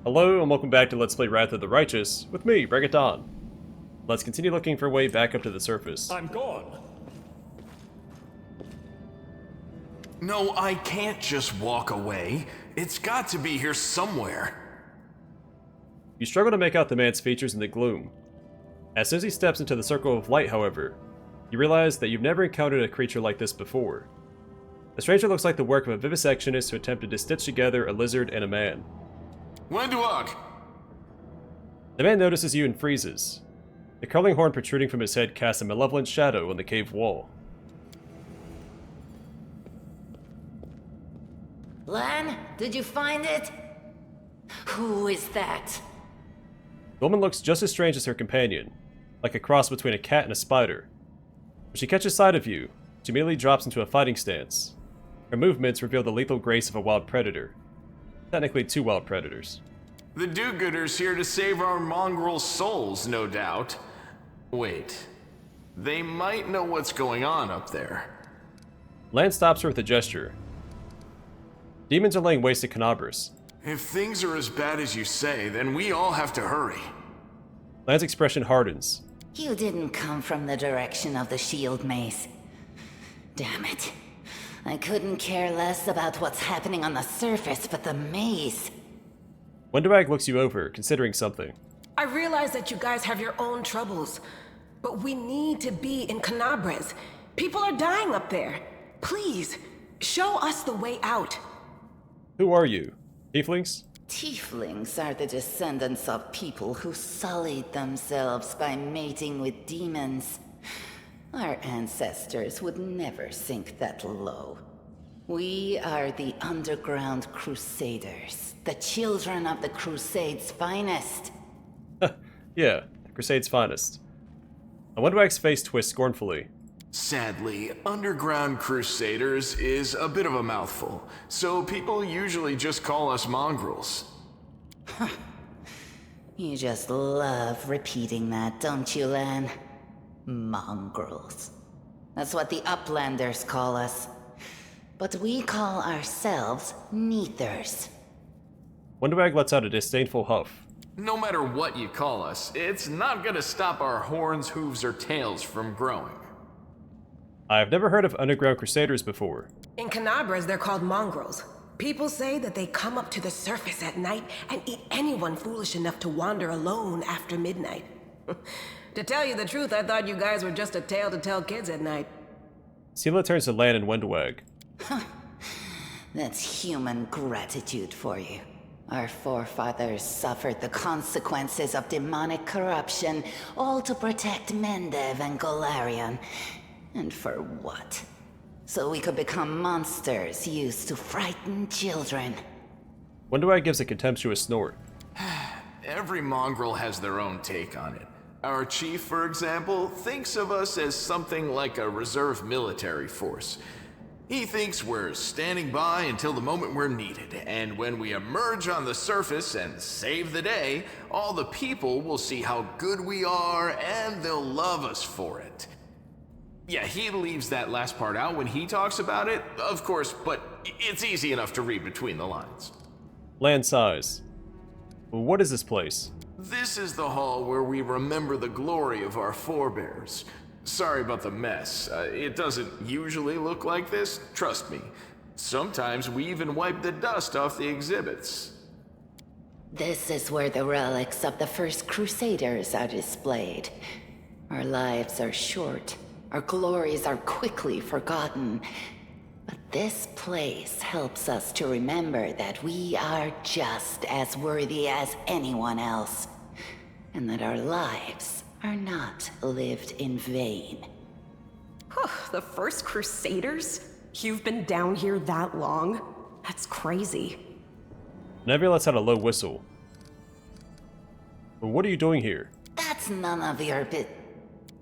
Hello and welcome back to Let's Play Wrath of the Righteous, with me, Bregaton. Let's continue looking for a way back up to the surface. I'm gone. No, I can't just walk away. It's got to be here somewhere. You struggle to make out the man's features in the gloom. As soon as he steps into the circle of light, however, you realize that you've never encountered a creature like this before. The stranger looks like the work of a vivisectionist who attempted to stitch together a lizard and a man. Wenduag! The man notices you and freezes. The curling horn protruding from his head casts a malevolent shadow on the cave wall. Lan, did you find it? Who is that? The woman looks just as strange as her companion, like a cross between a cat and a spider. When she catches sight of you, she immediately drops into a fighting stance. Her movements reveal the lethal grace of a wild predator. Technically, two wild predators. The do-gooders here to save our mongrel souls, no doubt. Wait. They might know what's going on up there. Lan stops her with a gesture. Demons are laying waste to Kenabres. If things are as bad as you say, then we all have to hurry. Lan's expression hardens. You didn't come from the direction of the shield maze. Damn it. I couldn't care less about what's happening on the surface, but the maze. Wenduag looks you over, considering something. I realize that you guys have your own troubles, but we need to be in Kenabres. People are dying up there. Please, show us the way out. Who are you? Tieflings? Tieflings are the descendants of people who sullied themselves by mating with demons. Our ancestors would never sink that low. We are the underground crusaders, the children of the Crusade's finest. Yeah, the Crusade's finest. Wenduag's face twists scornfully. Sadly, underground crusaders is a bit of a mouthful, so people usually just call us mongrels. You just love repeating that, don't you, Lan? Mongrels. That's what the Uplanders call us. But we call ourselves Neathers. Wenduag lets out a disdainful huff. No matter what you call us, it's not gonna stop our horns, hooves, or tails from growing. I have never heard of underground crusaders before. In Kenabres, they're called Mongrels. People say that they come up to the surface at night and eat anyone foolish enough to wander alone after midnight. To tell you the truth, I thought you guys were just a tale to tell kids at night. Sela turns to Lan and Wenduag. That's human gratitude for you. Our forefathers suffered the consequences of demonic corruption, all to protect Mendev and Golarion. And for what? So we could become monsters used to frighten children. Wenduag gives a contemptuous snort. Every mongrel has their own take on it. Our chief, for example, thinks of us as something like a reserve military force. He thinks we're standing by until the moment we're needed, and when we emerge on the surface and save the day, all the people will see how good we are and they'll love us for it. Yeah, he leaves that last part out when he talks about it, of course, but it's easy enough to read between the lines. Lan sighs. What is this place? This is the hall where we remember the glory of our forebears. Sorry about the mess. It doesn't usually look like this, trust me. Sometimes we even wipe the dust off the exhibits. This is where the relics of the first Crusaders are displayed. Our lives are short. Our glories are quickly forgotten. But this place helps us to remember that we are just as worthy as anyone else. And that our lives are not lived in vain. The first Crusaders? You've been down here that long? That's crazy. Nebula lets out a low whistle. What are you doing here? That's none of your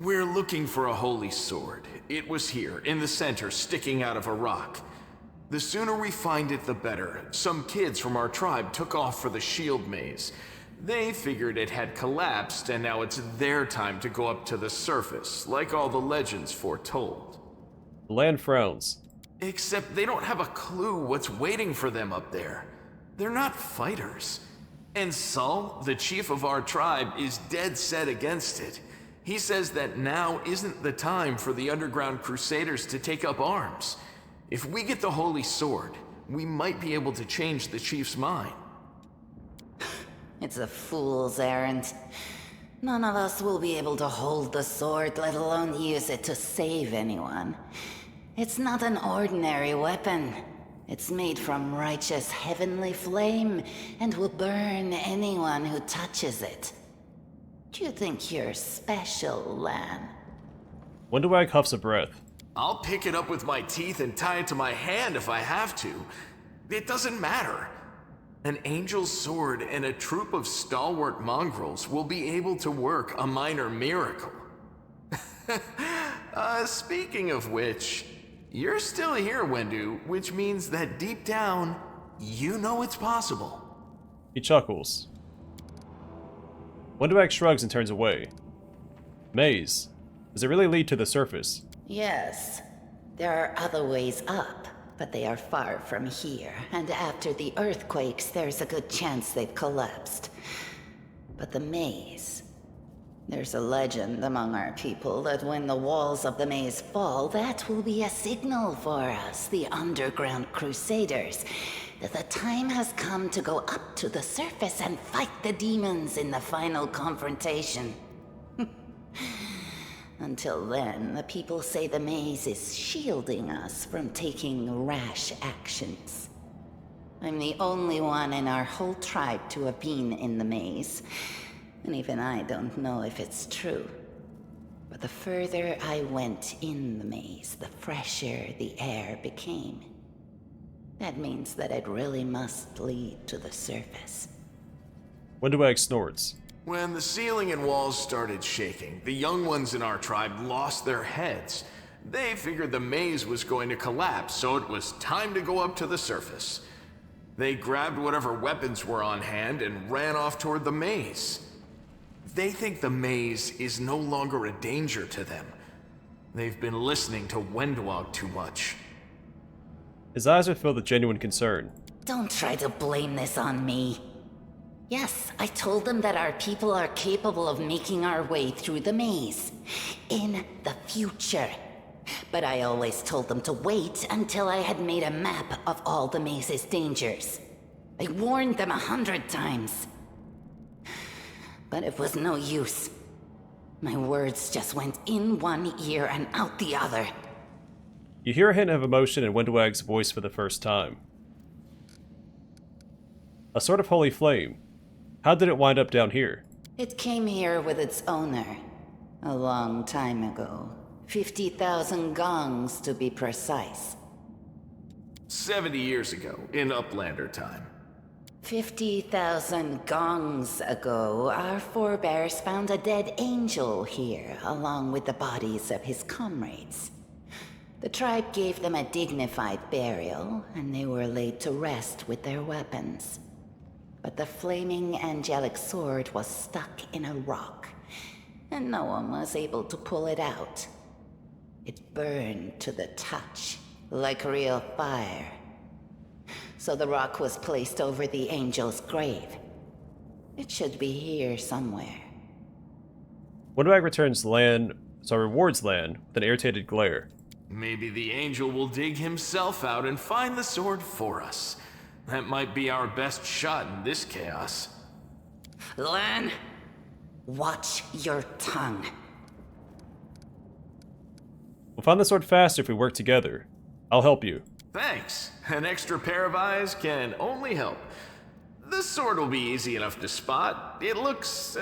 We're looking for a holy sword. It was here, in the center, sticking out of a rock. The sooner we find it, the better. Some kids from our tribe took off for the shield maze. They figured it had collapsed, and now it's their time to go up to the surface, like all the legends foretold. Lan frowns. Except they don't have a clue what's waiting for them up there. They're not fighters. And Sul, the chief of our tribe, is dead set against it. He says that now isn't the time for the underground crusaders to take up arms. If we get the holy sword, we might be able to change the chief's mind. It's a fool's errand. None of us will be able to hold the sword, let alone use it to save anyone. It's not an ordinary weapon. It's made from righteous heavenly flame and will burn anyone who touches it. Do you think you're special, Lan? Wenduag huffs a breath. I'll pick it up with my teeth and tie it to my hand if I have to. It doesn't matter. An angel's sword and a troop of stalwart mongrels will be able to work a minor miracle. Speaking of which, you're still here, Wendu, which means that deep down, you know it's possible. He chuckles. Wenduag shrugs and turns away. Maze. Does it really lead to the surface? Yes. There are other ways up, but they are far from here, and after the earthquakes, there's a good chance they've collapsed. But the maze... There's a legend among our people that when the walls of the maze fall, that will be a signal for us, the underground crusaders, that the time has come to go up to the surface and fight the demons in the final confrontation. Until then, the people say the maze is shielding us from taking rash actions. I'm the only one in our whole tribe to have been in the maze. And even I don't know if it's true. But the further I went in the maze, the fresher the air became. That means that it really must lead to the surface. Wenduag snorts. When the ceiling and walls started shaking, the young ones in our tribe lost their heads. They figured the maze was going to collapse, so it was time to go up to the surface. They grabbed whatever weapons were on hand and ran off toward the maze. They think the maze is no longer a danger to them. They've been listening to Wenduag too much. His eyes are filled with genuine concern. Don't try to blame this on me. Yes, I told them that our people are capable of making our way through the maze. In the future. But I always told them to wait until I had made a map of all the maze's dangers. I warned them 100 times. But it was no use. My words just went in one ear and out the other. You hear a hint of emotion in Wenduag's voice for the first time. A sort of holy flame. How did it wind up down here? It came here with its owner. A long time ago. 50,000 gongs to be precise. 70 years ago, in Uplander time. 50,000 gongs ago, our forebears found a dead angel here, along with the bodies of his comrades. The tribe gave them a dignified burial, and they were laid to rest with their weapons. But the flaming angelic sword was stuck in a rock, and no one was able to pull it out. It burned to the touch, like real fire. So the rock was placed over the angel's grave. It should be here somewhere. Wenduag rewards Lan with an irritated glare. Maybe the angel will dig himself out and find the sword for us. That might be our best shot in this chaos. Lan, watch your tongue. We'll find the sword faster if we work together. I'll help you. Thanks. An extra pair of eyes can only help. The sword will be easy enough to spot. It looks,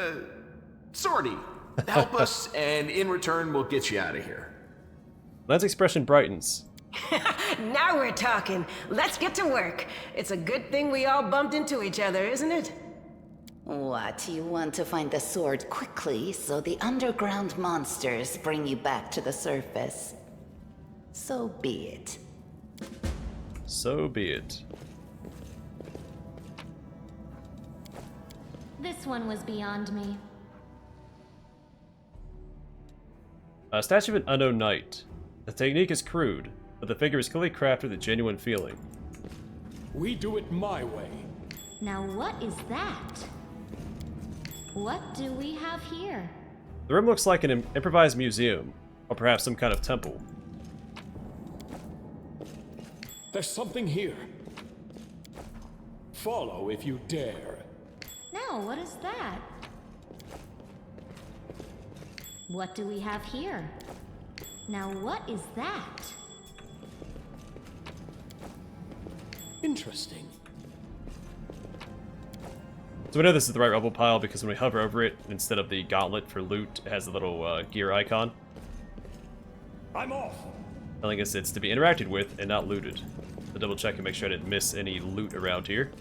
swordy. Help us, and in return, we'll get you out of here. Lan's expression brightens. Now we're talking. Let's get to work. It's a good thing we all bumped into each other, isn't it? What, you want to find the sword quickly so the underground monsters bring you back to the surface? So be it. So be it. This one was beyond me. A statue of an unknown knight. The technique is crude, but the figure is clearly crafted with a genuine feeling. We do it my way. Now what is that? What do we have here? The room looks like an improvised museum, or perhaps some kind of temple. There's something here. Follow if you dare. No, what is that? What do we have here? Now what is that? Interesting. So we know this is the right rubble pile because when we hover over it, instead of the gauntlet for loot, it has a little gear icon, I'm off. telling us it's to be interacted with and not looted. So double check and make sure I didn't miss any loot around here.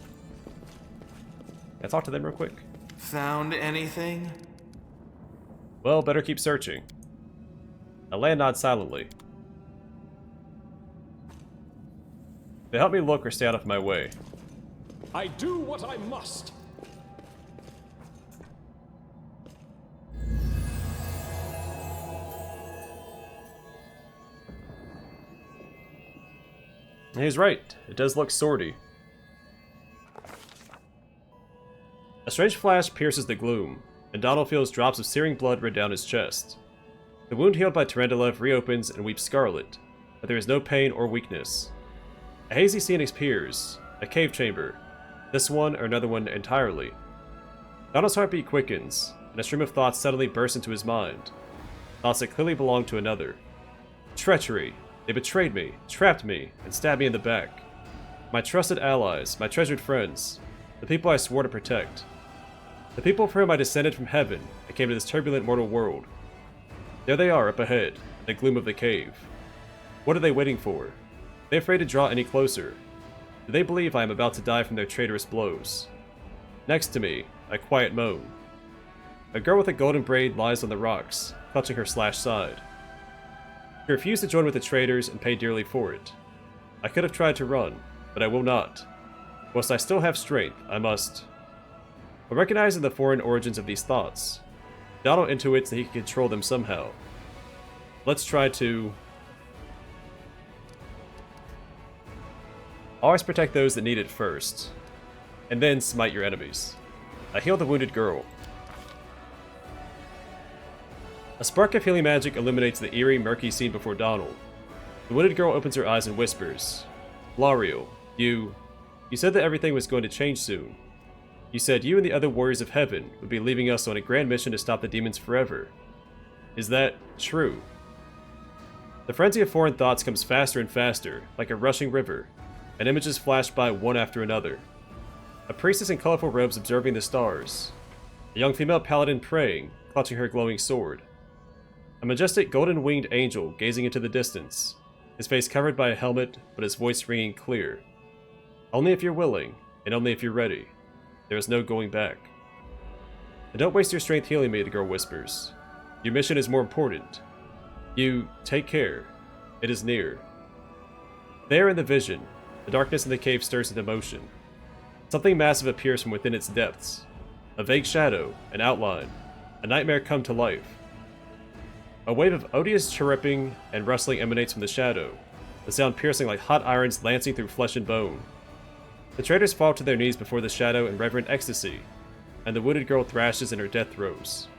Can I talk to them real quick? Found anything? Well, better keep searching. I land nod silently. They help me look or stay out of my way. I do what I must. He's right. It does look swordy. A strange flash pierces the gloom, and Donald feels drops of searing blood run down his chest. The wound healed by Tarandulev reopens and weeps scarlet, but there is no pain or weakness. A hazy scene appears, a cave chamber, this one or another one entirely. Donald's heartbeat quickens, and a stream of thoughts suddenly bursts into his mind. Thoughts that clearly belong to another. Treachery. They betrayed me, trapped me, and stabbed me in the back. My trusted allies, my treasured friends, the people I swore to protect. The people for whom I descended from heaven and came to this turbulent mortal world. There they are up ahead, in the gloom of the cave. What are they waiting for? Are they afraid to draw any closer? Do they believe I am about to die from their traitorous blows? Next to me, a quiet moan. A girl with a golden braid lies on the rocks, clutching her slashed side. She refused to join with the traitors and pay dearly for it. I could have tried to run, but I will not. Whilst I still have strength, I must. But recognizing the foreign origins of these thoughts, Donald intuits that he can control them somehow. Let's try to... Always protect those that need it first, and then smite your enemies. I heal the wounded girl. A spark of healing magic illuminates the eerie, murky scene before Donald. The wounded girl opens her eyes and whispers, Lariel, you said that everything was going to change soon. You said you and the other warriors of heaven would be leaving us on a grand mission to stop the demons forever. Is that true? The frenzy of foreign thoughts comes faster and faster, like a rushing river, and images flash by one after another. A priestess in colorful robes observing the stars. A young female paladin praying, clutching her glowing sword. A majestic golden-winged angel gazing into the distance, his face covered by a helmet, but his voice ringing clear. Only if you're willing, and only if you're ready. There is no going back. And don't waste your strength healing me, the girl whispers. Your mission is more important. You take care. It is near. There in the vision, the darkness in the cave stirs into motion. Something massive appears from within its depths. A vague shadow, an outline, a nightmare come to life. A wave of odious chirruping and rustling emanates from the shadow, the sound piercing like hot irons lancing through flesh and bone. The traitors fall to their knees before the shadow in reverent ecstasy, and the wounded girl thrashes in her death throes.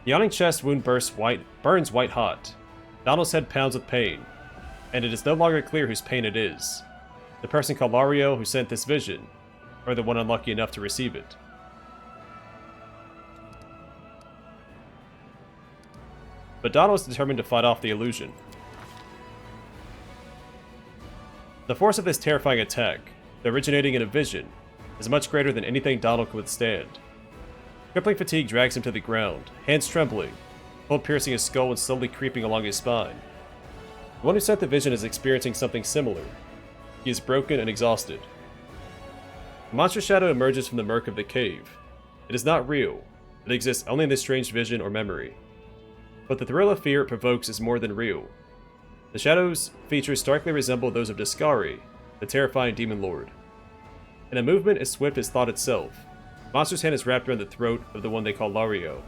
The yawning chest wound burns white hot. Donald's head pounds with pain, and it is no longer clear whose pain it is. The person called Lariel who sent this vision, or the one unlucky enough to receive it. But Donald is determined to fight off the illusion. The force of this terrifying attack, though originating in a vision, is much greater than anything Donald could withstand. Crippling fatigue drags him to the ground, hands trembling, cold piercing his skull and slowly creeping along his spine. The one who sent the vision is experiencing something similar. He is broken and exhausted. A monster shadow emerges from the murk of the cave. It is not real. It exists only in this strange vision or memory. But the thrill of fear it provokes is more than real. The shadow's features starkly resemble those of Discari, the terrifying demon lord. In a movement as swift as thought itself, the monster's hand is wrapped around the throat of the one they call Lario.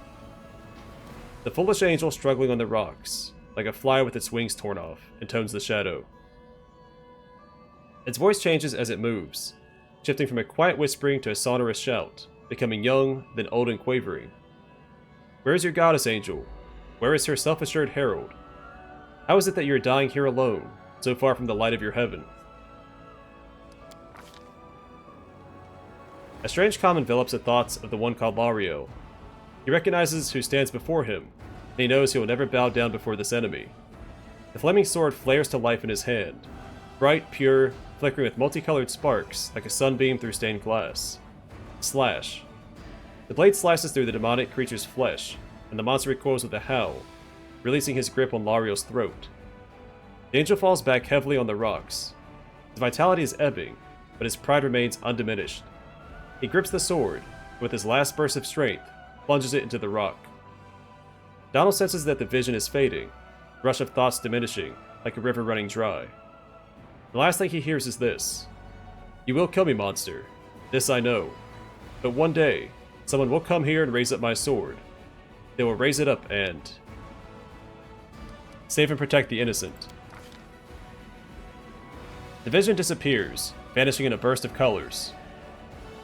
The foolish angel struggling on the rocks, like a fly with its wings torn off, intones the shadow. Its voice changes as it moves, shifting from a quiet whispering to a sonorous shout, becoming young, then old and quavering. Where is your goddess, Angel? Where is her self-assured herald? How is it that you are dying here alone, so far from the light of your heaven? A strange calm envelops the thoughts of the one called Lario. He recognizes who stands before him, and he knows he will never bow down before this enemy. The flaming sword flares to life in his hand, bright, pure, flickering with multicolored sparks like a sunbeam through stained glass. Slash. The blade slices through the demonic creature's flesh, and the monster recoils with a howl, releasing his grip on Lario's throat. The angel falls back heavily on the rocks. His vitality is ebbing, but his pride remains undiminished. He grips the sword, and with his last burst of strength, plunges it into the rock. Donald senses that the vision is fading, the rush of thoughts diminishing, like a river running dry. The last thing he hears is this: "You will kill me, monster. This I know. But one day, someone will come here and raise up my sword. They will raise it up and save and protect the innocent." The vision disappears, vanishing in a burst of colors.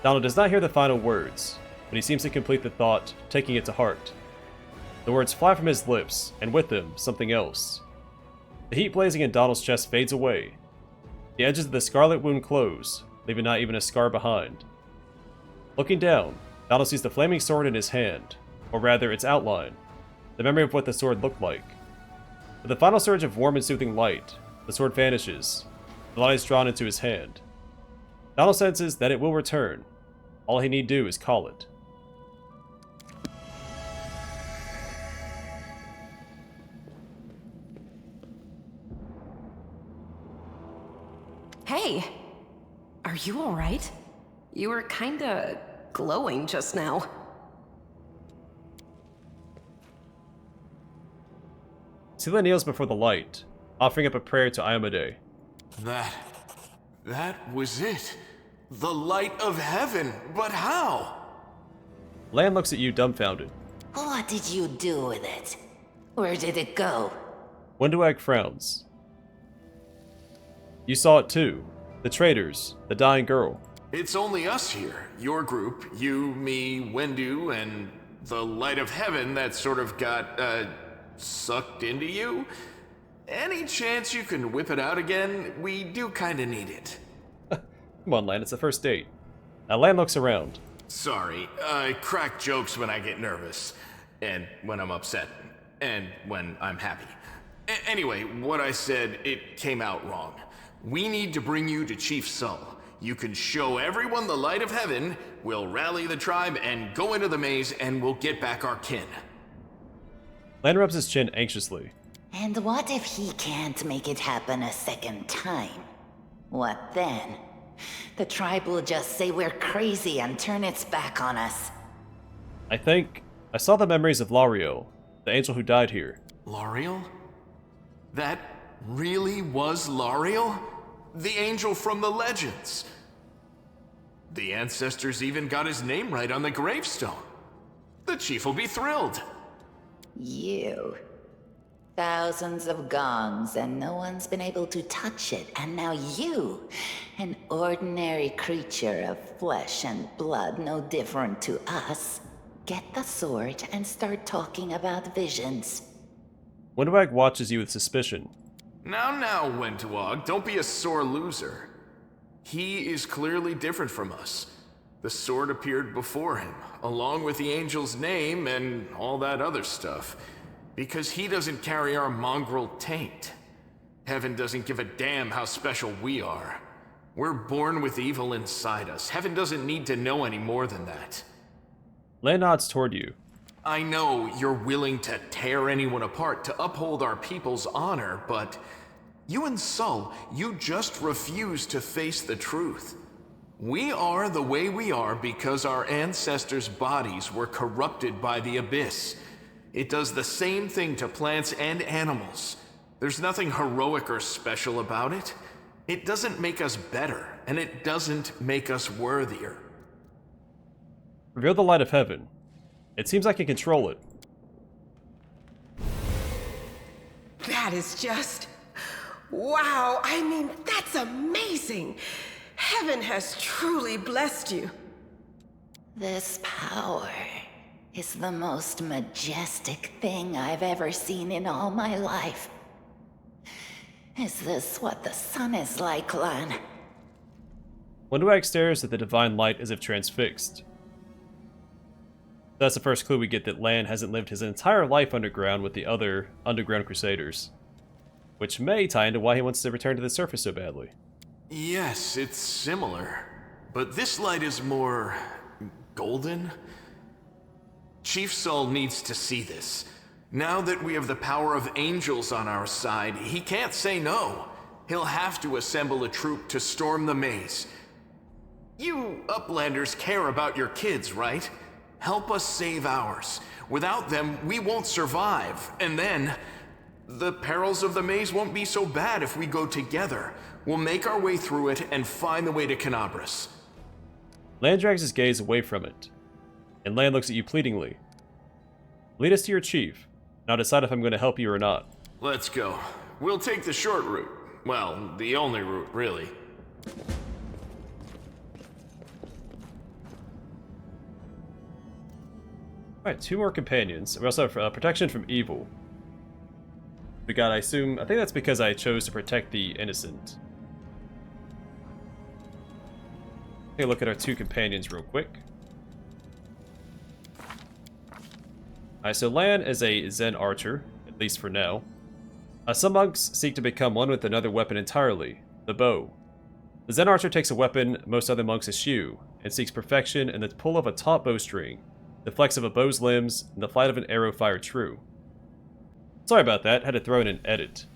Donald does not hear the final words, but he seems to complete the thought, taking it to heart. The words fly from his lips, and with them, something else. The heat blazing in Donald's chest fades away. The edges of the scarlet wound close, leaving not even a scar behind. Looking down, Donald sees the flaming sword in his hand, or rather its outline, the memory of what the sword looked like. With a final surge of warm and soothing light, the sword vanishes. The light is drawn into his hand. Donald senses that it will return. All he need do is call it. Hey! Are you alright? You were kinda glowing just now. Sela kneels before the light, offering up a prayer to Iomade. That was it. The light of heaven, but how? Lan looks at you dumbfounded. What did you do with it? Where did it go? Wenduag frowns. You saw it too. The traitors, the dying girl. It's only us here. Your group, you, me, Wendu, and the light of heaven that sort of got, sucked into you. Any chance you can whip it out again? We do kinda need it. Come on, Lan, it's the first date. Now Lan looks around. Sorry, I crack jokes when I get nervous, and when I'm upset, and when I'm happy. Anyway, what I said, it came out wrong. We need to bring you to Chief Sull. You can show everyone the light of heaven, we'll rally the tribe and go into the maze, and we'll get back our kin. Lan rubs his chin anxiously. And what if he can't make it happen a second time? What then? The tribe will just say we're crazy and turn its back on us. I think I saw the memories of Lario, the angel who died here. Lario? That really was Lario? The angel from the legends. The ancestors even got his name right on the gravestone. The chief will be thrilled. You. Thousands of gongs and no one's been able to touch it, and now you, an ordinary creature of flesh and blood no different to us, get the sword and start talking about visions. Wenduag watches you with suspicion. Now, Wenduag, don't be a sore loser. He is clearly different from us. The sword appeared before him, along with the angel's name and all that other stuff. Because he doesn't carry our mongrel taint. Heaven doesn't give a damn how special we are. We're born with evil inside us. Heaven doesn't need to know any more than that. Lan nods toward you. I know you're willing to tear anyone apart to uphold our people's honor, but you and Sull, you just refuse to face the truth. We are the way we are because our ancestors' bodies were corrupted by the Abyss. It does the same thing to plants and animals. There's nothing heroic or special about it. It doesn't make us better, and it doesn't make us worthier. Reveal the light of heaven. It seems I can control it. That is just Wow, I mean, that's amazing. Heaven has truly blessed you. This power is the most majestic thing I've ever seen in all my life. Is this what the sun is like, Lan? Wenduag stares at the divine light as if transfixed. That's the first clue we get that Lan hasn't lived his entire life underground with the other underground crusaders, which may tie into why he wants to return to the surface so badly. Yes, it's similar. But this light is more... golden? Chief Saul needs to see this. Now that we have the power of angels on our side, he can't say no. He'll have to assemble a troop to storm the maze. You Uplanders care about your kids, right? Help us save ours. Without them, we won't survive. And then, the perils of the maze won't be so bad if we go together. We'll make our way through it and find the way to Kenabres. Lan drags his gaze away from it, and Lan looks at you pleadingly. Lead us to your chief, and I'll decide if I'm going to help you or not. Let's go. We'll take the short route. Well, the only route, really. Alright, 2 more companions. We also have protection from evil. We got, I think that's because I chose to protect the innocent. Take a look at our 2 companions real quick. Alright, so Lan is a Zen archer, at least for now. Some monks seek to become one with another weapon entirely, the bow. The Zen archer takes a weapon most other monks eschew, and seeks perfection in the pull of a taut bowstring, the flex of a bow's limbs, and the flight of an arrow fired true. Sorry about that, had to throw in an edit.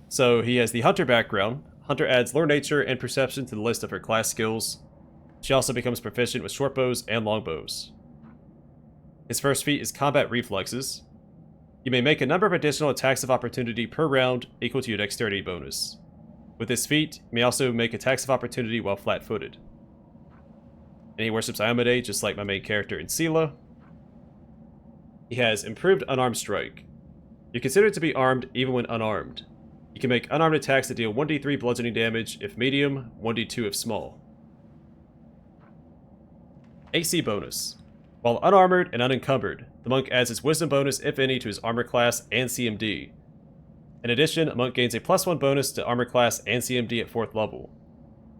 So he has the hunter background. Hunter adds lore nature and perception to the list of her class skills. She also becomes proficient with short bows and long bows. His first feat is combat reflexes. You may make a number of additional attacks of opportunity per round equal to your dexterity bonus. With this feat, you may also make attacks of opportunity while flat-footed. And he worships Iomade, just like my main character in Sela. He has improved unarmed strike. You're considered to be armed even when unarmed. You can make unarmed attacks that deal 1d3 bludgeoning damage if medium, 1d2 if small. AC bonus. While unarmored and unencumbered, the monk adds his wisdom bonus, if any, to his armor class and CMD. In addition, a monk gains a +1 bonus to armor class and CMD at 4th level.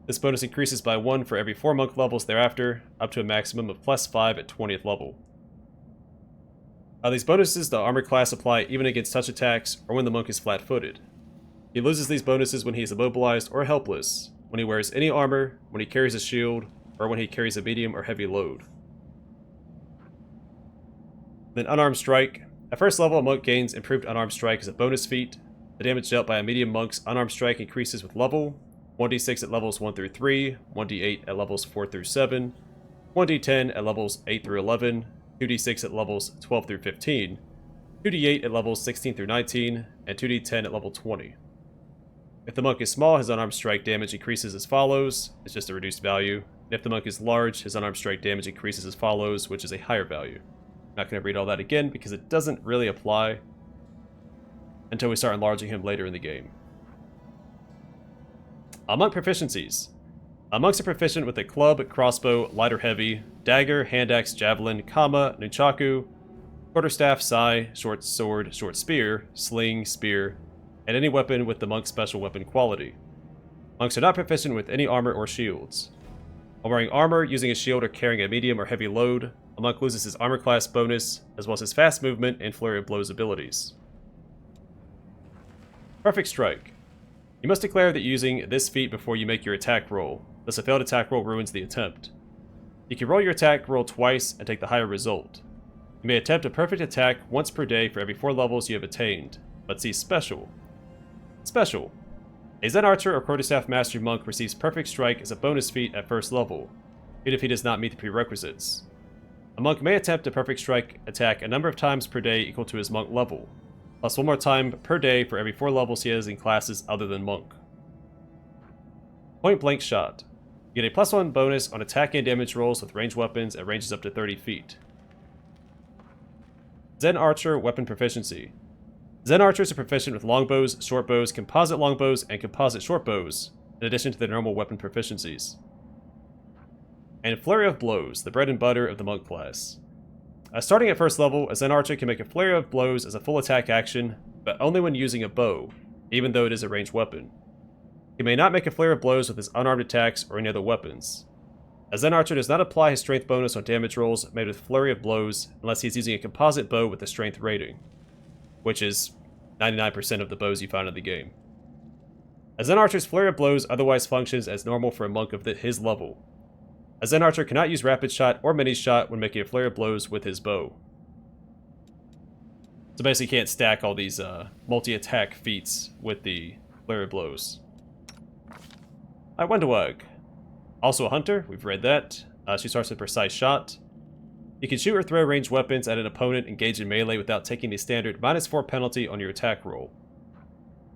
This bonus increases by 1 for every 4 monk levels thereafter, up to a maximum of +5 at 20th level. These bonuses to armor class apply even against touch attacks or when the monk is flat-footed. He loses these bonuses when he is immobilized or helpless, when he wears any armor, when he carries a shield, or when he carries a medium or heavy load. Then unarmed strike. At first level, a monk gains improved unarmed strike as a bonus feat. The damage dealt by a medium monk's unarmed strike increases with level. 1d6 at levels 1 through 3, 1d8 at levels 4 through 7, 1d10 at levels 8 through 11, 2d6 at levels 12 through 15, 2d8 at levels 16 through 19, and 2d10 at level 20. If the monk is small, his unarmed strike damage increases as follows, it's just a reduced value. And if the monk is large, his unarmed strike damage increases as follows, which is a higher value. Not going to read all that again because it doesn't really apply until we start enlarging him later in the game. Monk proficiencies. Monks are proficient with a club, crossbow, light or heavy, dagger, hand axe, javelin, kama, nunchaku, quarterstaff, sai, short sword, short spear, sling, spear, and any weapon with the monk's special weapon quality. Monks are not proficient with any armor or shields. While wearing armor, using a shield, or carrying a medium or heavy load, a monk loses his armor class bonus, as well as his fast movement and flurry of blows abilities. Perfect strike. You must declare that using this feat before you make your attack roll, thus a failed attack roll ruins the attempt. You can roll your attack roll twice and take the higher result. You may attempt a perfect attack once per day for every 4 levels you have attained, but see Special. Special. A Zen Archer or Quarterstaff Master Monk receives Perfect Strike as a bonus feat at 1st level, even if he does not meet the prerequisites. A monk may attempt a Perfect Strike attack a number of times per day equal to his monk level, plus 1 more time per day for every 4 levels he has in classes other than monk. Point Blank Shot. You get a +1 bonus on attack and damage rolls with ranged weapons at ranges up to 30 feet. Zen Archer Weapon Proficiency. Zen archers are proficient with longbows, shortbows, composite longbows, and composite shortbows, in addition to their normal weapon proficiencies. And Flurry of Blows, the bread and butter of the monk class. Starting at first level, a Zen archer can make a Flurry of Blows as a full attack action, but only when using a bow, even though it is a ranged weapon. He may not make a Flurry of Blows with his unarmed attacks or any other weapons. A Zen archer does not apply his strength bonus on damage rolls made with Flurry of Blows unless he's using a composite bow with a strength rating, which is 99% of the bows you find in the game. A Zen archer's Flurry of Blows otherwise functions as normal for a monk of his level. A Zen archer cannot use rapid shot or mini shot when making a Flurry of Blows with his bow. So basically you can't stack all these multi-attack feats with the Flurry of Blows. Wenduag. Also a hunter, we've read that. She starts with precise shot. You can shoot or throw ranged weapons at an opponent engaged in melee without taking the standard -4 penalty on your attack roll.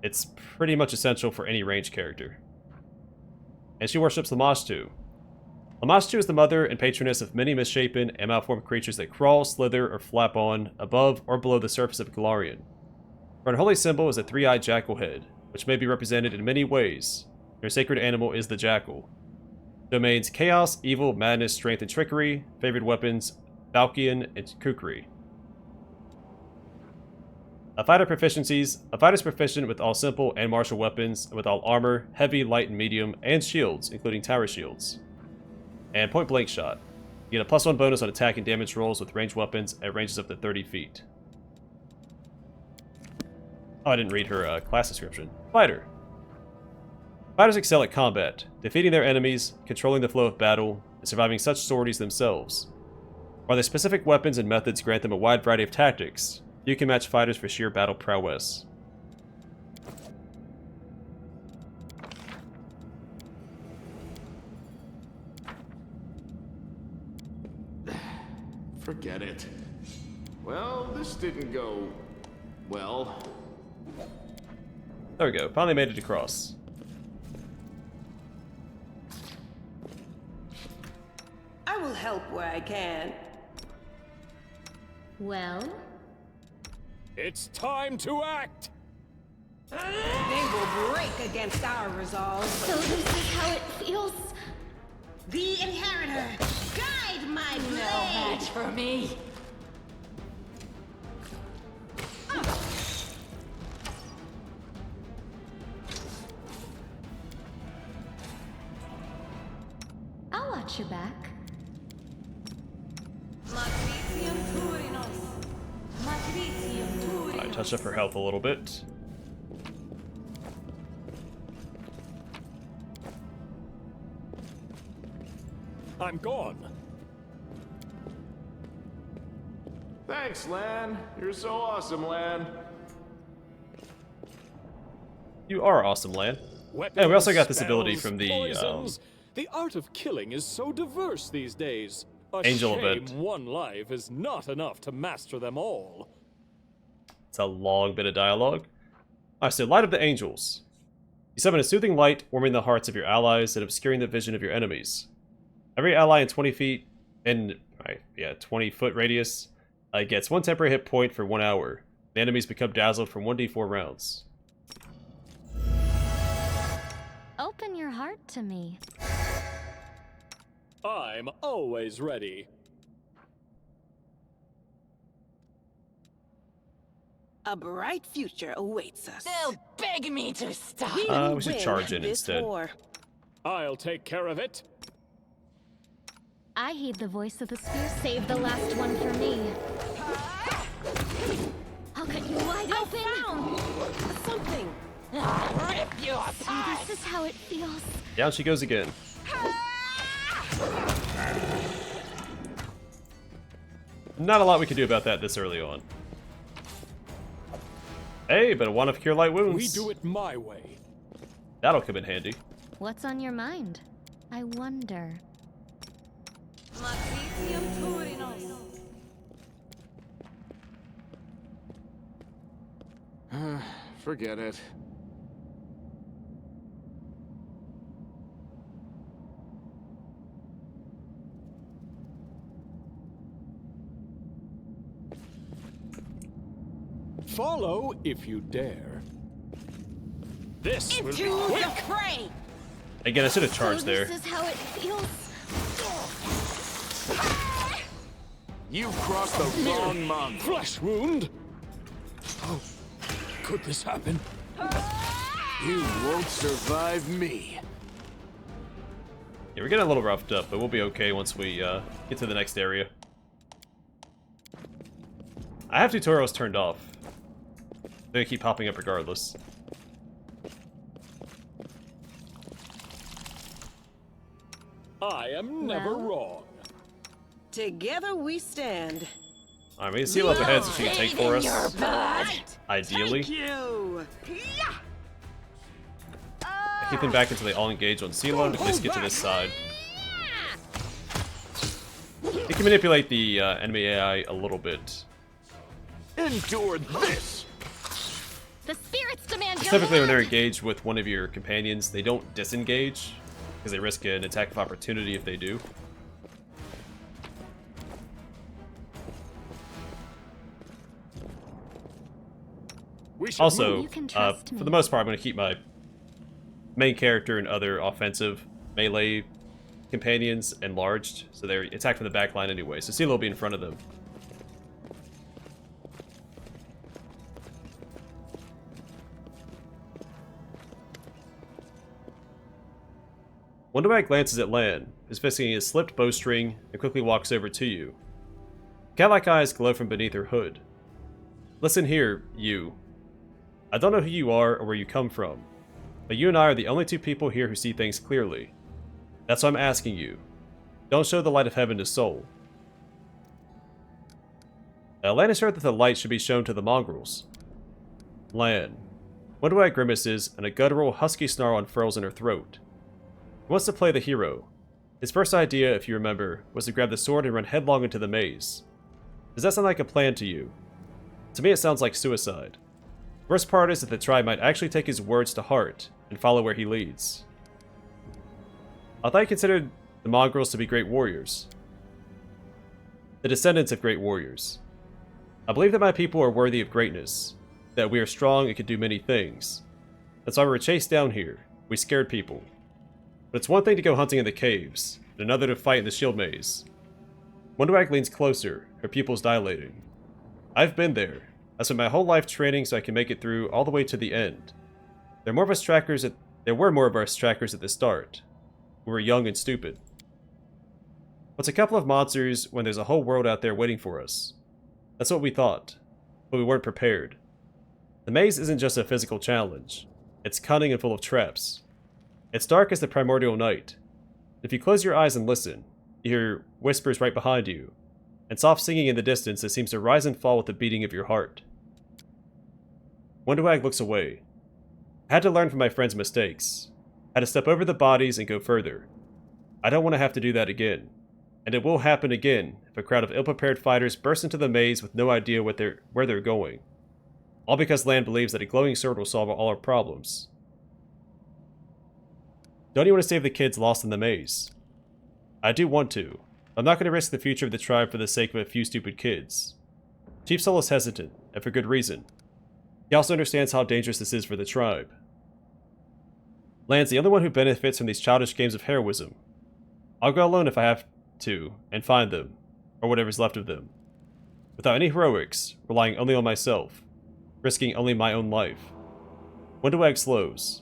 It's pretty much essential for any ranged character. And she worships Lamashtu. Lamashtu is the mother and patroness of many misshapen and malformed creatures that crawl, slither, or flap on, above, or below the surface of Golarion. Her unholy symbol is a 3-eyed jackal head, which may be represented in many ways. Her sacred animal is the jackal. Domains Chaos, Evil, Madness, Strength, and Trickery. Favored weapons Falchion and Kukri. A fighter's proficient with all simple and martial weapons, and with all armor, heavy, light, and medium, and shields, including tower shields. And point blank shot. You get a +1 bonus on attack and damage rolls with ranged weapons at ranges up to 30 feet. Oh, I didn't read her class description. Fighter. Fighters excel at combat, defeating their enemies, controlling the flow of battle, and surviving such sorties themselves. While their specific weapons and methods grant them a wide variety of tactics, you can match fighters for sheer battle prowess. Forget it. Well, this didn't go well. There we go, finally made it across. I will help where I can. Well, It's time to act! They will break against our resolve. so this is how it feels. The Inheritor, guide my blade! for me. I'll watch your back. I touched up her health a little bit. I'm gone. Thanks, Lan. You're so awesome, Lan. You are awesome, Lan. Weapons, And we also got this spells, ability from the poisons. The art of killing is so diverse these days. A Angel shame event. one life is not enough to master them all. It's a long bit of dialogue. Alright, so Light of the Angels. You summon a soothing light, warming the hearts of your allies and obscuring the vision of your enemies. Every ally in 20 feet in 20-foot radius gets 1 temporary hit point for 1 hour. The enemies become dazzled from 1d4 rounds. Open your heart to me. I'm always ready. A bright future awaits us. They'll beg me to stop. We will We should win charge in this instead. war. I'll take care of it. I heed the voice of the spear. Save the last one for me. I'll cut you wide open. Something. Rip you So apart. this is how it feels. Down she goes again. Not a lot we can do about that this early on. Hey, but a wand of Cure Light Wounds. We do it my way. That'll come in handy. What's on your mind? I wonder. Forget it. Follow if you dare. This will be Into quick. the fray! Again, I should have charged So there. this is how it feels. You crossed the wrong mongrel. Flesh wound. Oh, could this happen? You won't survive me. Yeah, we're getting a little roughed up, but we'll be okay once we get to the next area. I have tutorials turned off. They're gonna keep popping up regardless. I am never Well? wrong. Together we stand. Alright, we can seal up ahead so she can take for us. Ideally. Thank you. Yeah. Keep them back until they all engage on Sela. Let's get to this side. You can manipulate the enemy AI a little bit. Endure this. The spirits demand your Typically, when they're blood. engaged with one of your companions, they don't disengage because they risk an attack of opportunity if they do. We should Also, You can trust for me. the most part, I'm going to keep my main character and other offensive melee companions enlarged, so they attack from the back line anyway, so Sela will be in front of them. Wenduag glances at Lan, who's fisting his slipped bowstring, and quickly walks over to you. Cat-like eyes glow from beneath her hood. Listen here, you. I don't know who you are or where you come from, but you and I are the only two people here who see things clearly. That's why I'm asking you. Don't show the light of heaven to Soul. Lan has heard that the light should be shown to the Mongrels. Lan. Wenduag grimaces, and a guttural, husky snarl unfurls in her throat. He wants to play the hero. His first idea, if you remember, was to grab the sword and run headlong into the maze. Does that sound like a plan to you? To me, it sounds like suicide. Worst part is that the tribe might actually take his words to heart and follow where he leads. I thought you considered the Mongrels to be great warriors. The descendants of great warriors. I believe that my people are worthy of greatness, that we are strong and can do many things. That's why we were chased down here. We scared people. But it's one thing to go hunting in the caves, and another to fight in the shield maze. Wenduag leans closer, her pupils dilating. I've been there. I spent my whole life training so I can make it through all the way to the end. There were more of us trackers at the start. We were young and stupid. What's a couple of monsters when there's a whole world out there waiting for us? That's what we thought, but we weren't prepared. The maze isn't just a physical challenge. It's cunning and full of traps. It's dark as the primordial night. If you close your eyes and listen, you hear whispers right behind you, and soft singing in the distance that seems to rise and fall with the beating of your heart. Wenduag looks away. I had to learn from my friend's mistakes. I had to step over the bodies and go further. I don't want to have to do that again. And it will happen again if a crowd of ill-prepared fighters burst into the maze with no idea where they're going. All because Lan believes that a glowing sword will solve all our problems. Don't you want to save the kids lost in the maze? I do want to. I'm not going to risk the future of the tribe for the sake of a few stupid kids. Chief Soul is hesitant, and for good reason. He also understands how dangerous this is for the tribe. Lan's the only one who benefits from these childish games of heroism. I'll go alone if I have to, and find them, or whatever's left of them. Without any heroics, relying only on myself, risking only my own life. Wenduag slows.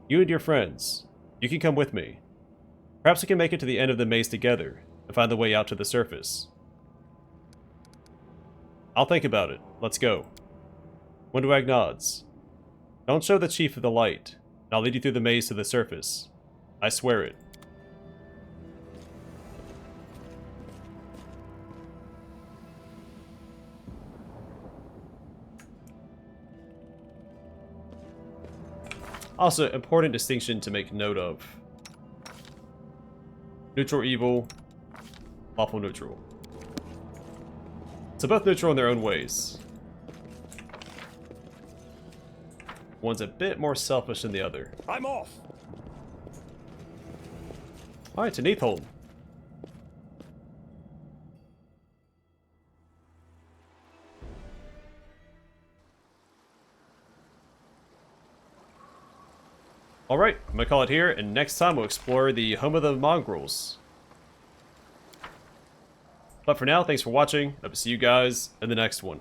You and your friends, you can come with me. Perhaps we can make it to the end of the maze together, and find the way out to the surface. I'll think about it. Let's go. Wenduag nods. Don't show the Chief of the Light, and I'll lead you through the maze to the surface. I swear it. Also, important distinction to make note of. Neutral evil, lawful neutral. So both neutral in their own ways. One's a bit more selfish than the other. I'm off. Alright, to Neathholm. Alright, I'm gonna call it here, and next time we'll explore the home of the Mongrels. But for now, thanks for watching. I will see you guys in the next one.